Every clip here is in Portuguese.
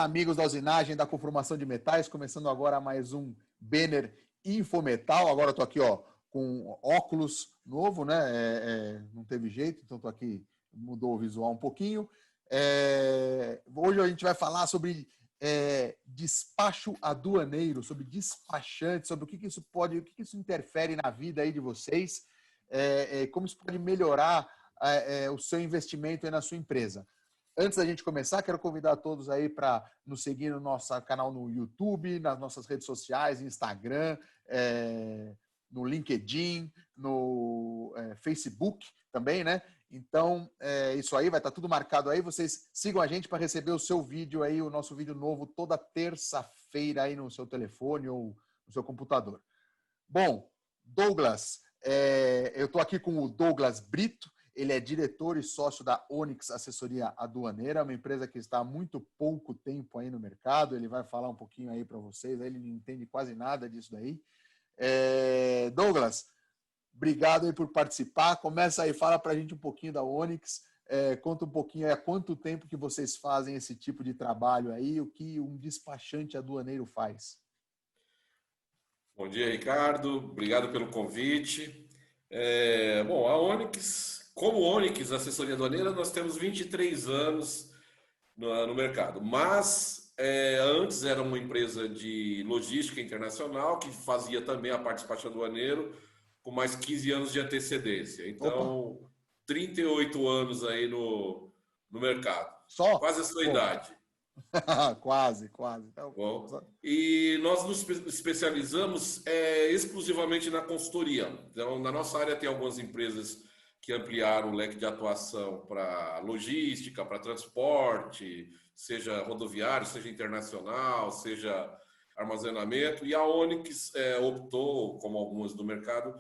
amigos da usinagem da conformação de metais, começando agora mais um Benner Infometal. Agora eu tô aqui, ó, com óculos novo, né? Não teve jeito, então tô aqui, mudou o visual um pouquinho. Hoje a gente vai falar sobre despacho aduaneiro, sobre despachante, sobre o que isso pode, o que isso interfere na vida aí de vocês, como isso pode melhorar o seu investimento aí na sua empresa. Antes da gente começar, quero convidar todos aí para nos seguir no nosso canal no YouTube, nas nossas redes sociais, Instagram, no LinkedIn, no Facebook também, né? Então, isso aí vai estar tudo marcado aí. Vocês sigam a gente para receber o seu vídeo aí, o nosso vídeo novo, toda terça-feira aí no seu telefone ou no seu computador. Bom, Douglas, eu estou aqui com o Douglas Brito. Ele é diretor e sócio da Onyx Assessoria Aduaneira, uma empresa que está há muito pouco tempo aí no mercado. Ele vai falar um pouquinho aí para vocês, ele não entende quase nada disso daí. Douglas, obrigado aí por participar. Começa aí, fala para a gente um pouquinho da Onyx, conta um pouquinho aí há quanto tempo que vocês fazem esse tipo de trabalho aí, o que um despachante aduaneiro faz. Bom dia, Ricardo. Obrigado pelo convite. Bom, a Onyx... Como Onyx, assessoria aduaneira, nós temos 23 anos no mercado. Mas antes era uma empresa de logística internacional que fazia também a parte de despacho aduaneiro com mais 15 anos de antecedência. Então, opa, 38 anos aí no mercado. Só? Quase a sua idade. Quase. Então, bom, e nós nos especializamos exclusivamente na consultoria. Então, na nossa área tem algumas empresas que ampliaram o leque de atuação para logística, para transporte, seja rodoviário, seja internacional, seja armazenamento. E a Onyx optou, como algumas do mercado,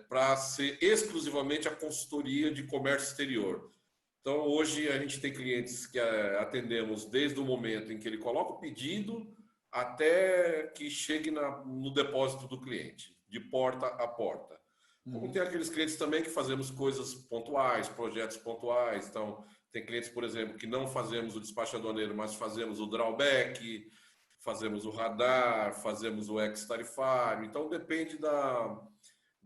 para ser exclusivamente a consultoria de comércio exterior. Então, hoje a gente tem clientes que atendemos desde o momento em que ele coloca o pedido até que chegue no depósito do cliente, de porta a porta. Como tem aqueles clientes também que fazemos coisas pontuais, projetos pontuais. Então, tem clientes, por exemplo, que não fazemos o despacho aduaneiro, mas fazemos o drawback, fazemos o radar, fazemos o ex-tarifário. Então, depende da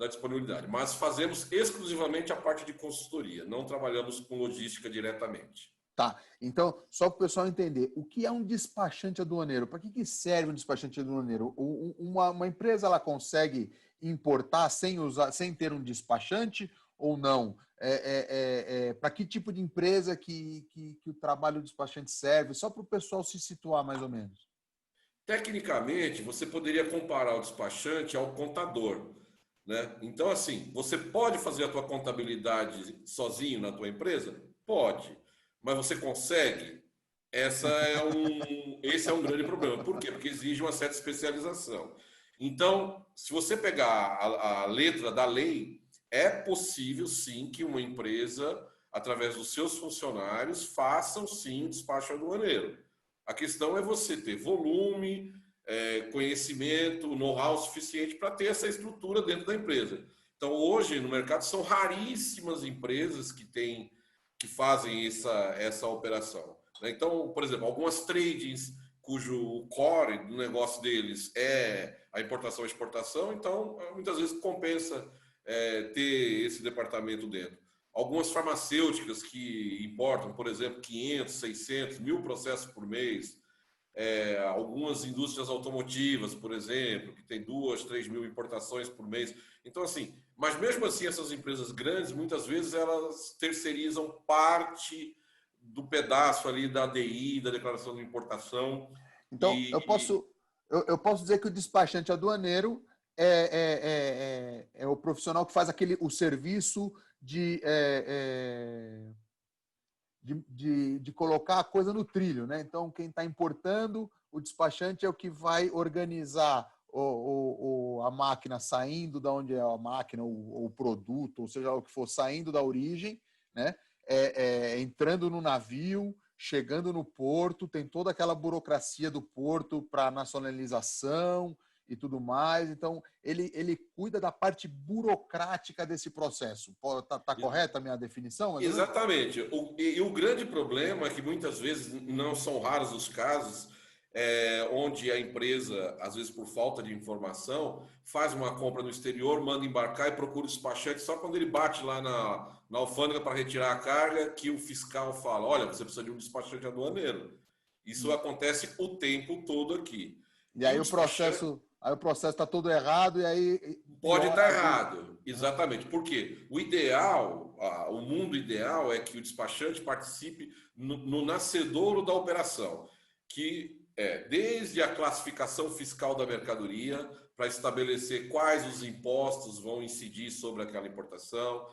disponibilidade. Mas fazemos exclusivamente a parte de consultoria, não trabalhamos com logística diretamente. Tá, então, só para o pessoal entender, o que é um despachante aduaneiro? Para que serve um despachante aduaneiro? Uma empresa ela consegue importar sem ter um despachante ou não? Para que tipo de empresa que o trabalho do despachante serve? Só para o pessoal se situar mais ou menos. Tecnicamente, você poderia comparar o despachante ao contador, né? Então, assim, você pode fazer a tua contabilidade sozinho na tua empresa? Pode. Mas você consegue? Esse é um grande problema. Por quê? Porque exige uma certa especialização. Então, se você pegar a letra da lei, é possível sim que uma empresa, através dos seus funcionários, façam sim despacho aduaneiro. A questão é você ter volume, conhecimento, know-how suficiente para ter essa estrutura dentro da empresa. Então, hoje no mercado são raríssimas empresas que fazem essa operação. Então, por exemplo, algumas tradings cujo core do negócio deles é a importação e exportação, então muitas vezes compensa ter esse departamento dentro. Algumas farmacêuticas que importam, por exemplo, 500, 600, 1.000 processos por mês. Algumas indústrias automotivas, por exemplo, que tem 2, 3 mil importações por mês. Então, assim, mas mesmo assim, essas empresas grandes, muitas vezes, elas terceirizam parte do pedaço ali da ADI, da declaração de importação. Então, eu posso dizer que o despachante aduaneiro é o profissional que faz o serviço de colocar a coisa no trilho, né? Então, quem está importando, o despachante é o que vai organizar a máquina saindo da onde é a máquina, ou o produto, ou seja, o que for, saindo da origem, né? Entrando no navio, chegando no porto, tem toda aquela burocracia do porto para nacionalização, e tudo mais. Então, ele cuida da parte burocrática desse processo. Tá correta a minha definição? Exatamente. E o grande problema é que muitas vezes, não são raros os casos, onde a empresa, às vezes por falta de informação, faz uma compra no exterior, manda embarcar e procura o despachante só quando ele bate lá na alfândega para retirar a carga, que o fiscal fala, olha, você precisa de um despachante aduaneiro. Isso acontece o tempo todo aqui. E aí o processo está todo errado e aí pode estar errado, exatamente. Por quê? O ideal, o mundo ideal é que o despachante participe no nascedouro da operação, que é desde a classificação fiscal da mercadoria, para estabelecer quais os impostos vão incidir sobre aquela importação,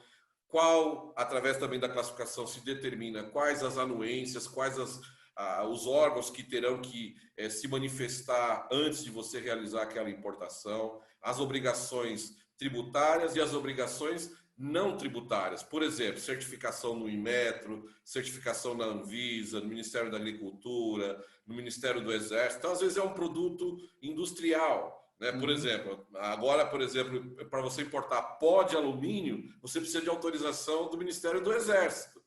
através também da classificação, se determina quais as anuências, quais os órgãos que terão que se manifestar antes de você realizar aquela importação, as obrigações tributárias e as obrigações não tributárias. Por exemplo, certificação no Inmetro, certificação na Anvisa, no Ministério da Agricultura, no Ministério do Exército. Então, às vezes é um produto industrial, né? Por exemplo, agora, para você importar pó de alumínio, você precisa de autorização do Ministério do Exército.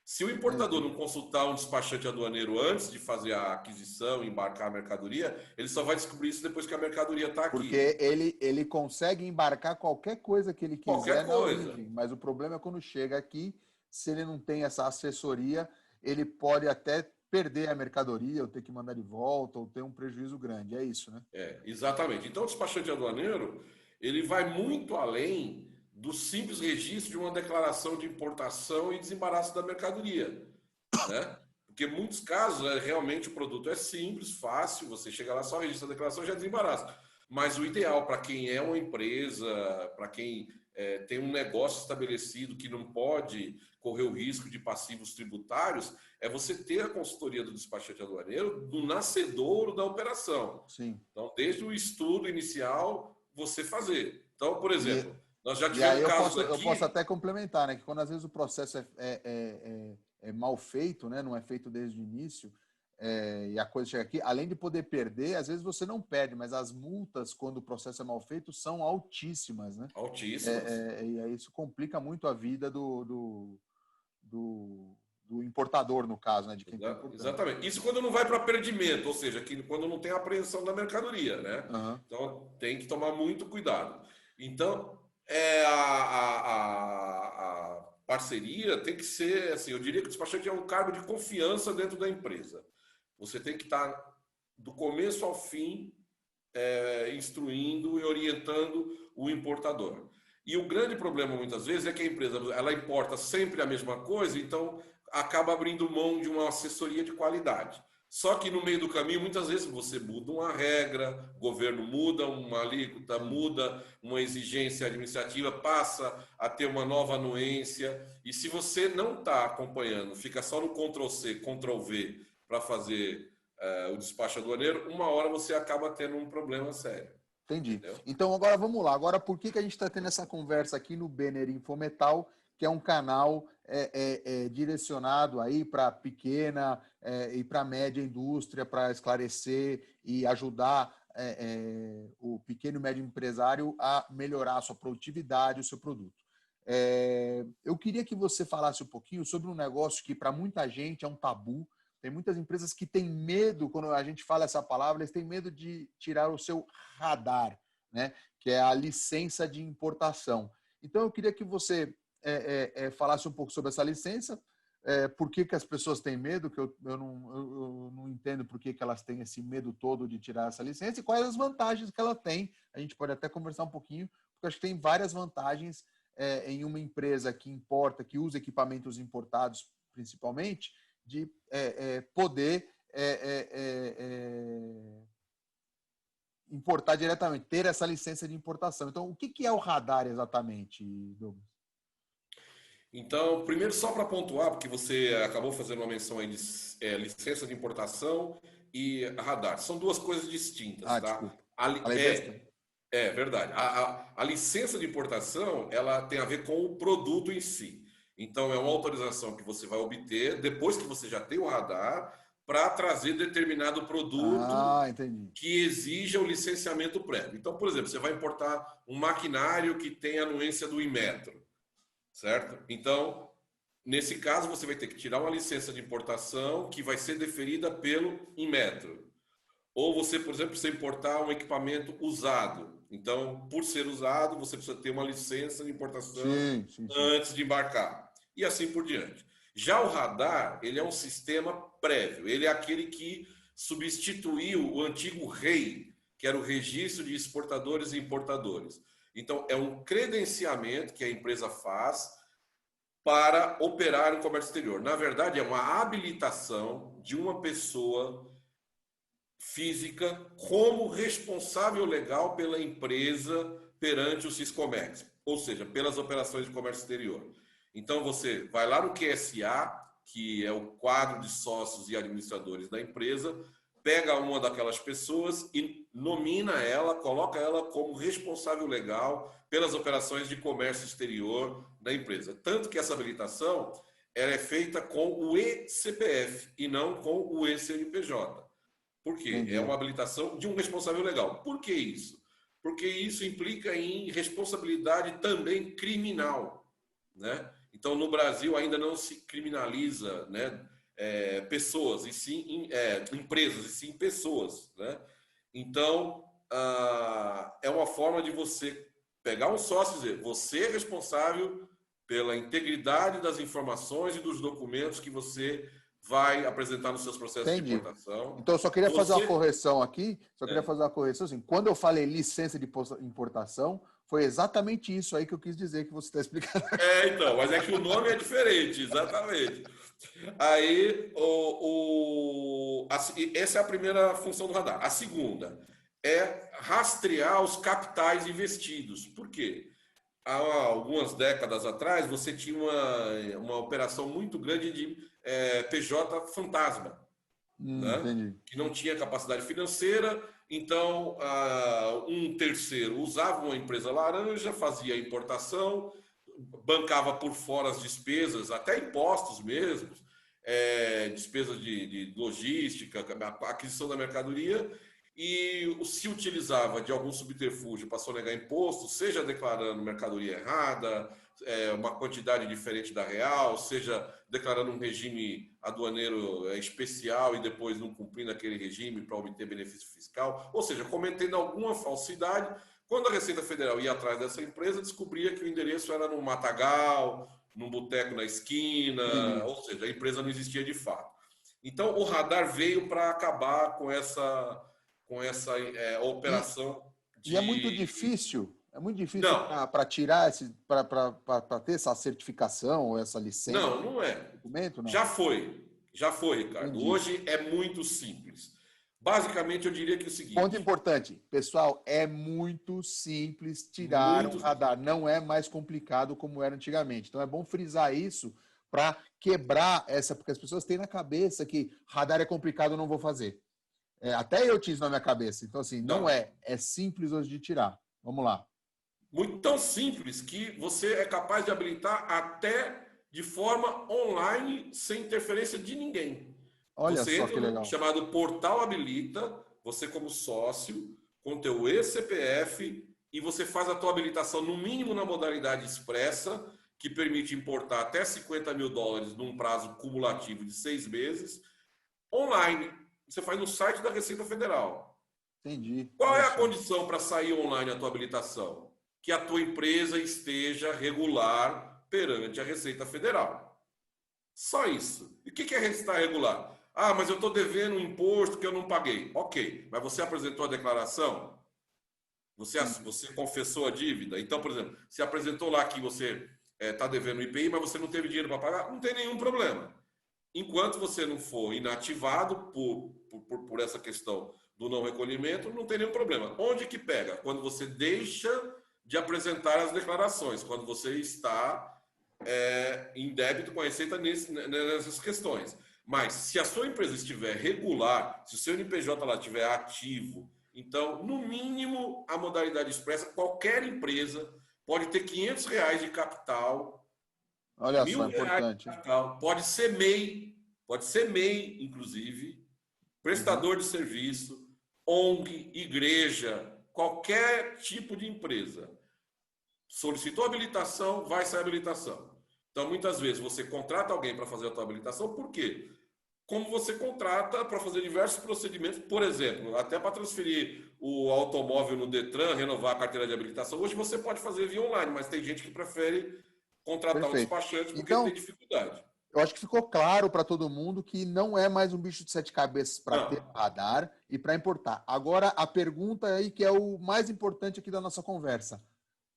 Se o importador não consultar um despachante aduaneiro antes de fazer a aquisição e embarcar a mercadoria, ele só vai descobrir isso depois que a mercadoria está aqui. Porque ele consegue embarcar qualquer coisa que ele quiser na origem, mas o problema é quando chega aqui, se ele não tem essa assessoria, ele pode até perder a mercadoria, ou ter que mandar de volta, ou ter um prejuízo grande. É isso, né? Exatamente. Então, o despachante aduaneiro, ele vai muito além do simples registro de uma declaração de importação e desembaraço da mercadoria, né? Porque em muitos casos, realmente o produto é simples, fácil, você chega lá, só registra a declaração e já desembaraça. Mas o ideal para quem é uma empresa, para quem tem um negócio estabelecido que não pode correr o risco de passivos tributários, é você ter a consultoria do despachante aduaneiro do nascedouro da operação. Sim. Então, desde o estudo inicial, você fazer. Então, por exemplo... Nós já tivemos e aí eu posso até complementar, né? Que quando às vezes o processo é mal feito, né? Não é feito desde o início, e a coisa chega aqui, além de poder perder, às vezes você não perde, mas as multas, quando o processo é mal feito, são altíssimas, né? Altíssimas. E aí isso complica muito a vida do importador, no caso, né? De quem Exatamente. Isso quando não vai para perdimento, ou seja, quando não tem apreensão da mercadoria, né? Então tem que tomar muito cuidado. Então, a parceria tem que ser, assim, eu diria que o despachante é um cargo de confiança dentro da empresa. Você tem que estar do começo ao fim instruindo e orientando o importador. E o grande problema muitas vezes é que a empresa ela importa sempre a mesma coisa, então acaba abrindo mão de uma assessoria de qualidade. Só que no meio do caminho, muitas vezes você muda uma regra, o governo muda uma alíquota, muda uma exigência administrativa, passa a ter uma nova anuência. E se você não está acompanhando, fica só no Ctrl+C, Ctrl+V para fazer o despacho aduaneiro, uma hora você acaba tendo um problema sério. Entendi. Entendeu? Então agora vamos lá. Agora, por que a gente está tendo essa conversa aqui no Benner Infometal, que é um canal direcionado aí para pequena e para média indústria, para esclarecer e ajudar o pequeno e médio empresário a melhorar a sua produtividade, o seu produto. Eu queria que você falasse um pouquinho sobre um negócio que para muita gente é um tabu. Tem muitas empresas que têm medo, quando a gente fala essa palavra, eles têm medo de tirar o seu radar, né? Que é a licença de importação. Então, eu queria que você falasse um pouco sobre essa licença, por que as pessoas têm medo, que eu não entendo por que elas têm esse medo todo de tirar essa licença, e quais as vantagens que ela tem. A gente pode até conversar um pouquinho, porque acho que tem várias vantagens em uma empresa que importa, que usa equipamentos importados, principalmente, de poder importar diretamente, ter essa licença de importação. Então, o que é o radar exatamente, Douglas? Então, primeiro, só para pontuar, porque você acabou fazendo uma menção aí de licença de importação e radar. São duas coisas distintas, tá? Desculpa. Verdade. A licença de importação, ela tem a ver com o produto em si. Então, é uma autorização que você vai obter depois que você já tem o radar para trazer determinado produto Entendi. que exija o licenciamento prévio. Então, por exemplo, você vai importar um maquinário que tem anuência do Inmetro, certo? Então, nesse caso, você vai ter que tirar uma licença de importação que vai ser deferida pelo Inmetro. Ou você, por exemplo, precisa importar um equipamento usado. Então, por ser usado, você precisa ter uma licença de importação antes de embarcar. E assim por diante. Já o radar, ele é um sistema prévio. Ele é aquele que substituiu o antigo REI, que era o Registro de Exportadores e Importadores. Então, é um credenciamento que a empresa faz para operar no comércio exterior. Na verdade, é uma habilitação de uma pessoa física como responsável legal pela empresa perante o Siscomex, ou seja, pelas operações de comércio exterior. Então, você vai lá no QSA, que é o quadro de sócios e administradores da empresa, pega uma daquelas pessoas e nomina ela, coloca ela como responsável legal pelas operações de comércio exterior da empresa. Tanto que essa habilitação ela é feita com o eCPF e não com o eCNPJ. Por quê? Entendi. É uma habilitação de um responsável legal. Por que isso? Porque isso implica em responsabilidade também criminal, né? Então, no Brasil ainda não se criminaliza, né, pessoas, e sim empresas, e sim pessoas, né? Então, é uma forma de você pegar um sócio e dizer, você é responsável pela integridade das informações e dos documentos que você vai apresentar nos seus processos de importação. Então, eu só queria fazer uma correção aqui. Fazer uma correção assim. Quando eu falei licença de importação, foi exatamente isso aí que eu quis dizer que você está explicando. Então, mas é que o nome é diferente, exatamente. Aí, essa é a primeira função do radar. A segunda é rastrear os capitais investidos. Por quê? Há algumas décadas atrás, você tinha uma operação muito grande de PJ fantasma, né? Que não tinha capacidade financeira. Então, um terceiro usava uma empresa laranja, fazia a importação, bancava por fora as despesas, até impostos mesmo, despesas de logística, aquisição da mercadoria, e se utilizava de algum subterfúgio para sonegar imposto, seja declarando mercadoria errada, uma quantidade diferente da real, seja declarando um regime aduaneiro especial e depois não cumprindo aquele regime para obter benefício fiscal, ou seja, cometendo alguma falsidade. Quando a Receita Federal ia atrás dessa empresa, descobria que o endereço era no Matagal, num boteco na esquina, ou seja, a empresa não existia de fato. Então, o radar veio para acabar com essa operação E é muito difícil para tirar para ter essa certificação ou essa licença. Não é. Documento, não? Já foi, Ricardo. Entendi. Hoje é muito simples. Basicamente, eu diria que é o seguinte... Ponto importante. Pessoal, é muito simples tirar um radar. Não é mais complicado como era antigamente. Então, é bom frisar isso para quebrar porque as pessoas têm na cabeça que radar é complicado, eu não vou fazer. Até eu tinha isso na minha cabeça. Então, assim, não é. É simples hoje de tirar. Vamos lá. Muito tão simples que você é capaz de habilitar até de forma online, sem interferência de ninguém. Olha você só entra que legal. No chamado Portal Habilita, você como sócio, com teu eCPF, e você faz a tua habilitação, no mínimo na modalidade expressa, que permite importar até $50 mil num prazo cumulativo de 6 meses, online. Você faz no site da Receita Federal. Entendi. Qual é a condição para sair online a tua habilitação? Que a tua empresa esteja regular perante a Receita Federal. Só isso. E o que é estar regular? Ah, mas eu estou devendo um imposto que eu não paguei. Ok, mas você apresentou a declaração? Você confessou a dívida? Então, por exemplo, se apresentou lá que você está devendo IPI, mas você não teve dinheiro para pagar, não tem nenhum problema. Enquanto você não for inativado por essa questão do não recolhimento, não tem nenhum problema. Onde que pega? Quando você deixa de apresentar as declarações, quando você está em débito com a Receita nessas questões. Mas se a sua empresa estiver regular, se o seu NPJ lá estiver ativo, então, no mínimo, a modalidade expressa, qualquer empresa pode ter R$500 de capital. Olha só, importante. Capital, pode ser MEI, pode ser MEI, inclusive, prestador de serviço, ONG, igreja, qualquer tipo de empresa. Solicitou habilitação, vai sair habilitação. Então, muitas vezes, você contrata alguém para fazer a tua habilitação, por quê? Como você contrata para fazer diversos procedimentos, por exemplo, até para transferir o automóvel no Detran, renovar a carteira de habilitação. Hoje você pode fazer via online, mas tem gente que prefere contratar um Perfeito. despachante porque Então, tem dificuldade. eu acho que ficou claro para todo mundo que não é mais um bicho de sete cabeças para ter Não. radar e para importar. Agora, a pergunta aí que é o mais importante aqui da nossa conversa.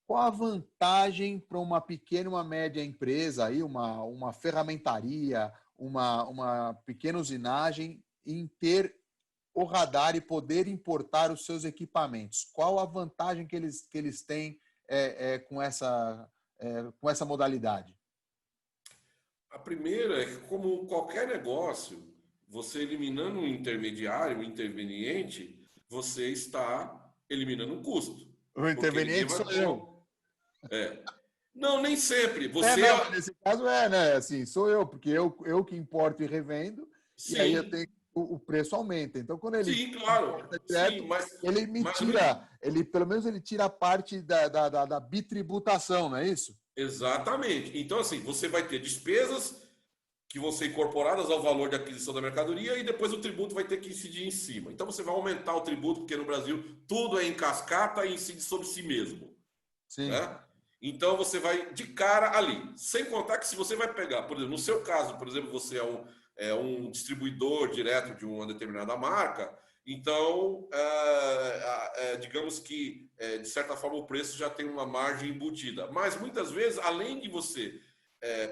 Qual a vantagem para uma pequena e uma média empresa, aí, uma ferramentaria, uma pequena usinagem, em ter o radar e poder importar os seus equipamentos? Qual a vantagem que eles têm com essa modalidade? A primeira é que, como qualquer negócio, você eliminando um intermediário, um interveniente, você está eliminando um custo. O Porque ninguém interveniente vai. sou eu. É. Não, nem sempre. Não, mas nesse caso né? Assim, sou eu, porque eu que importo e revendo, e aí eu Sim, tenho o preço aumenta. Então, quando ele sim, claro. importa Sim, direto, ele me tira, pelo menos ele tira a parte da bitributação, não é isso? exatamente. Então, assim, você vai ter despesas que vão ser incorporadas ao valor de aquisição da mercadoria e depois o tributo vai ter que incidir em cima. Então, você vai aumentar o tributo, porque no Brasil tudo é em cascata e incide sobre si mesmo. Sim, Né? Então você vai de cara ali. Sem contar que se você vai pegar, por exemplo, no seu caso, por exemplo, você é um distribuidor direto de uma determinada marca, então digamos que de certa forma o preço já tem uma margem embutida. Mas muitas vezes, além de você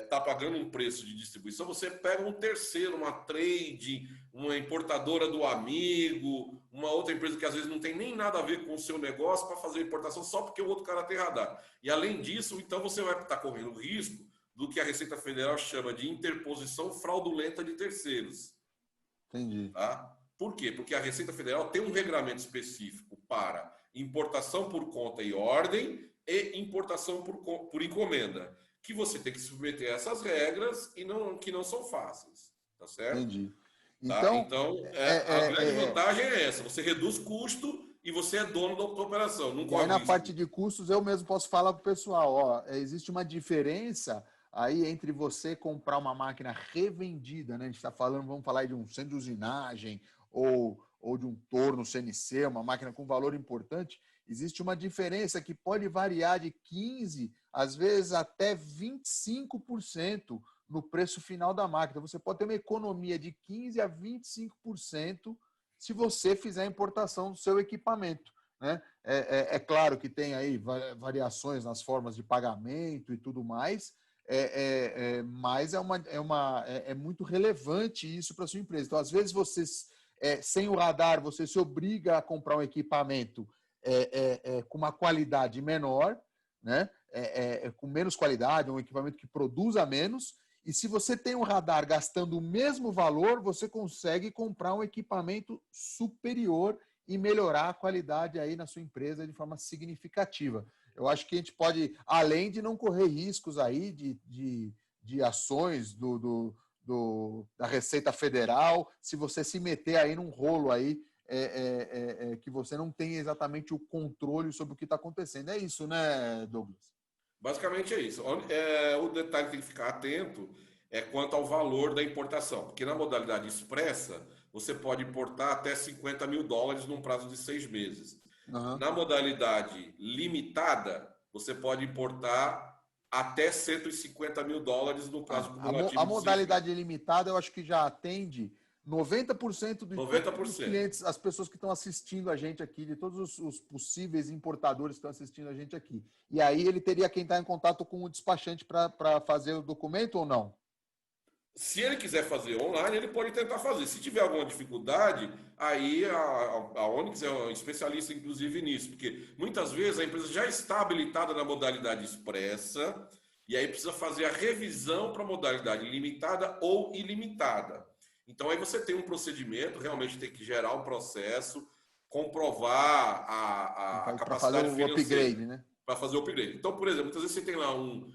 tá pagando um preço de distribuição, você pega um terceiro, uma trade, uma importadora do amigo, uma outra empresa que às vezes não tem nem nada a ver com o seu negócio para fazer importação só porque o outro cara tem radar. E além disso, então você vai estar correndo o risco do que a Receita Federal chama de interposição fraudulenta de terceiros. entendi. Tá? Por quê? Porque a Receita Federal tem um regramento específico para importação por conta e ordem e importação por encomenda, que você tem que submeter a essas regras e que não são fáceis, tá certo? Entendi. Tá? Então, Então, a grande vantagem é essa, você reduz custo e você é dono da operação, não e aí corre na o risco. parte de custos eu mesmo posso falar para o pessoal, ó, existe uma diferença aí entre você comprar uma máquina revendida, né? A gente está falando, vamos falar aí de um centro de usinagem ou de um torno CNC, uma máquina com valor importante, existe uma diferença que pode variar de 15%, às vezes até 25% no preço final da máquina. Você pode ter uma economia de 15% a 25% se você fizer a importação do seu equipamento. Né? É claro que tem aí variações nas formas de pagamento e tudo mais, mas é muito relevante isso para a sua empresa. Então, às vezes, você, sem o radar, você se obriga a comprar um equipamento com uma qualidade menor, né? Com menos qualidade, um equipamento que produza menos, e se você tem um radar gastando o mesmo valor, você consegue comprar um equipamento superior e melhorar a qualidade aí na sua empresa de forma significativa. Eu acho que a gente pode, além de não correr riscos aí de ações da Receita Federal, se você se meter aí num rolo aí que você não tem exatamente o controle sobre o que está acontecendo. É isso, né, Douglas? Basicamente é isso. O detalhe que tem que ficar atento é quanto ao valor da importação, porque na modalidade expressa, você pode importar até US$ 50.000 num prazo de 6 meses. Uhum. Na modalidade limitada, você pode importar até US$ 150.000 no prazo A cumulativo de 6 modalidade meses. limitada, eu acho que já atende 90% de todos os 90%. clientes, as pessoas que estão assistindo a gente aqui, de todos os possíveis importadores que estão assistindo a gente aqui. E aí ele teria quem está em contato com o despachante para fazer o documento ou não? Se ele quiser fazer online, ele pode tentar fazer. Se tiver alguma dificuldade, aí a Onyx é um especialista, inclusive, nisso, porque muitas vezes a empresa já está habilitada na modalidade expressa e aí precisa fazer a revisão para a modalidade limitada ou ilimitada. Então, aí você tem um procedimento, realmente tem que gerar um processo, comprovar a Para fazer capacidade o financeira upgrade, né? para fazer o upgrade. Então, por exemplo, muitas vezes você tem lá um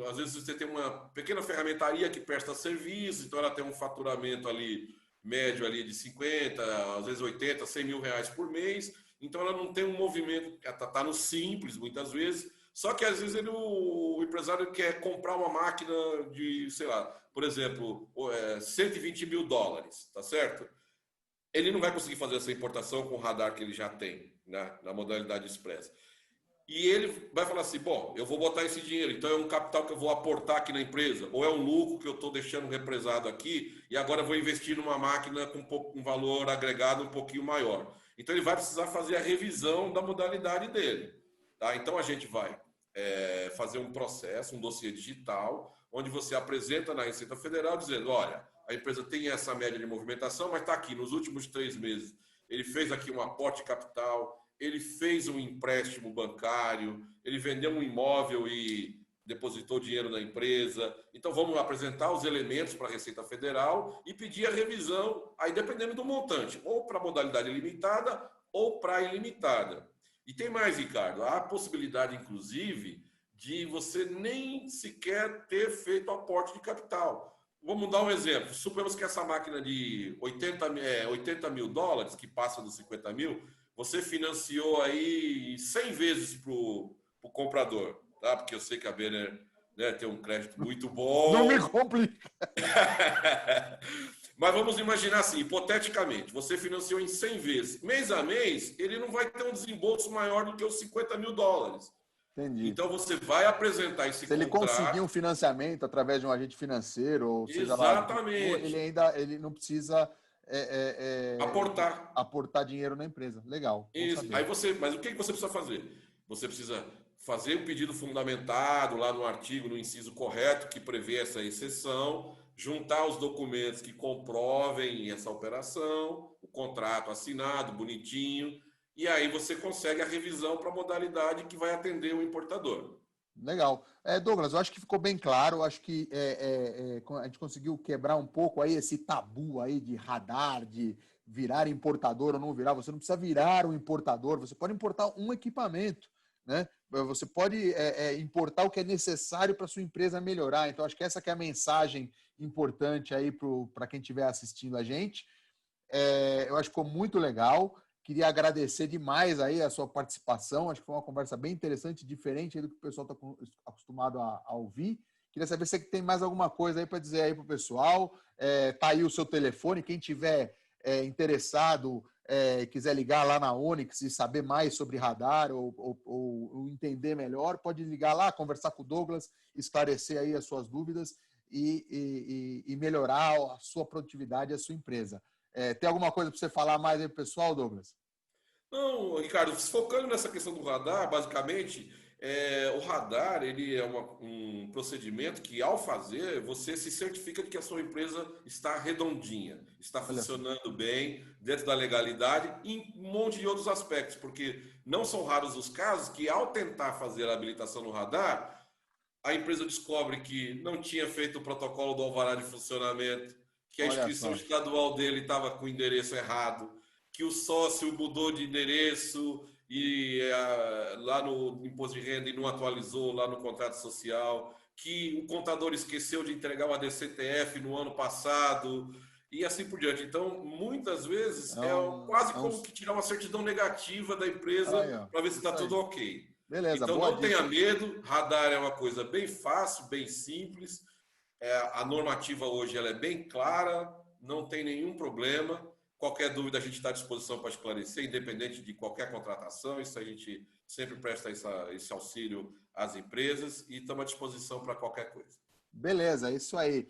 às vezes você tem uma pequena ferramentaria que presta serviço, então ela tem um faturamento ali médio ali de 50, às vezes 80, 100 mil reais por mês, então ela não tem um movimento, está no simples muitas vezes, só que às vezes o empresário quer comprar uma máquina de, sei lá, por exemplo, 120 mil dólares, tá certo? Ele não vai conseguir fazer essa importação com o radar que ele já tem, né, na modalidade express. E ele vai falar assim, bom, eu vou botar esse dinheiro, então é um capital que eu vou aportar aqui na empresa, ou é um lucro que eu estou deixando represado aqui e agora eu vou investir numa máquina com um valor agregado um pouquinho maior. Então ele vai precisar fazer a revisão da modalidade dele. Tá? Então a gente vai fazer um processo, um dossiê digital, onde você apresenta na Receita Federal dizendo, olha, a empresa tem essa média de movimentação, mas está aqui, nos últimos 3 meses, ele fez aqui um aporte de capital, ele fez um empréstimo bancário, ele vendeu um imóvel e depositou dinheiro na empresa. Então, vamos apresentar os elementos para a Receita Federal e pedir a revisão, aí dependendo do montante, ou para a modalidade limitada ou para a ilimitada. E tem mais, Ricardo, há a possibilidade, inclusive, de você nem sequer ter feito aporte de capital. Vamos dar um exemplo. Suponhamos que essa máquina de 80 mil dólares, que passa dos 50 mil, você financiou aí 100 vezes para o comprador, tá? Porque eu sei que a Benner, né, tem um crédito muito bom. Não me complica. Mas vamos imaginar assim, hipoteticamente, você financiou em 100 vezes. Mês a mês, ele não vai ter um desembolso maior do que os 50 mil dólares. Entendi. Então, você vai apresentar esse contrato... Se ele conseguir um financiamento através de um agente financeiro, ou seja lá, ele não precisa... aportar dinheiro na empresa. Legal. Aí mas o que você precisa fazer? Você precisa fazer um pedido fundamentado lá no artigo, no inciso correto, que prevê essa exceção, juntar os documentos que comprovem essa operação, o contrato assinado, bonitinho, e aí você consegue a revisão para a modalidade que vai atender o importador. Legal. Douglas, eu acho que ficou bem claro, eu acho que a gente conseguiu quebrar um pouco aí esse tabu aí de radar, de virar importador ou não virar. Você não precisa virar um importador, você pode importar um equipamento, né? Você pode importar o que é necessário para a sua empresa melhorar. Então, acho que essa que é a mensagem importante aí para quem estiver assistindo a gente. Eu acho que ficou muito legal. Queria agradecer demais aí a sua participação. Acho que foi uma conversa bem interessante, diferente do que o pessoal está acostumado a ouvir. Queria saber se tem mais alguma coisa aí para dizer aí para o pessoal. Tá aí o seu telefone. Quem tiver interessado, quiser ligar lá na Onyx e saber mais sobre radar ou entender melhor, pode ligar lá, conversar com o Douglas, esclarecer aí as suas dúvidas e melhorar a sua produtividade e a sua empresa. Tem alguma coisa para você falar mais aí, pessoal, Douglas? Não, Ricardo, focando nessa questão do radar, basicamente, o radar ele é um procedimento que, ao fazer, você se certifica de que a sua empresa está redondinha, está funcionando bem, dentro da legalidade, em um monte de outros aspectos, porque não são raros os casos que, ao tentar fazer a habilitação no radar, a empresa descobre que não tinha feito o protocolo do alvará de funcionamento, que a inscrição estadual dele estava com o endereço errado, que o sócio mudou de endereço lá no imposto de renda e não atualizou lá no contrato social, que o contador esqueceu de entregar o ADC-TF no ano passado e assim por diante. Então, muitas vezes quase como que tirar uma certidão negativa da empresa para ver se está tudo ok. Beleza, então, não tenha medo, radar é uma coisa bem fácil, bem simples. A normativa hoje ela é bem clara, não tem nenhum problema. Qualquer dúvida a gente está à disposição para esclarecer, independente de qualquer contratação. Isso a gente sempre presta esse auxílio às empresas e estamos à disposição para qualquer coisa. Beleza, isso aí.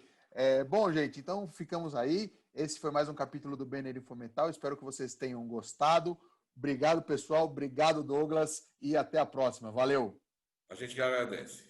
Bom, gente, então ficamos aí. Esse foi mais um capítulo do Benner Infometal. Espero que vocês tenham gostado. Obrigado, pessoal. Obrigado, Douglas. E até a próxima. Valeu. A gente agradece.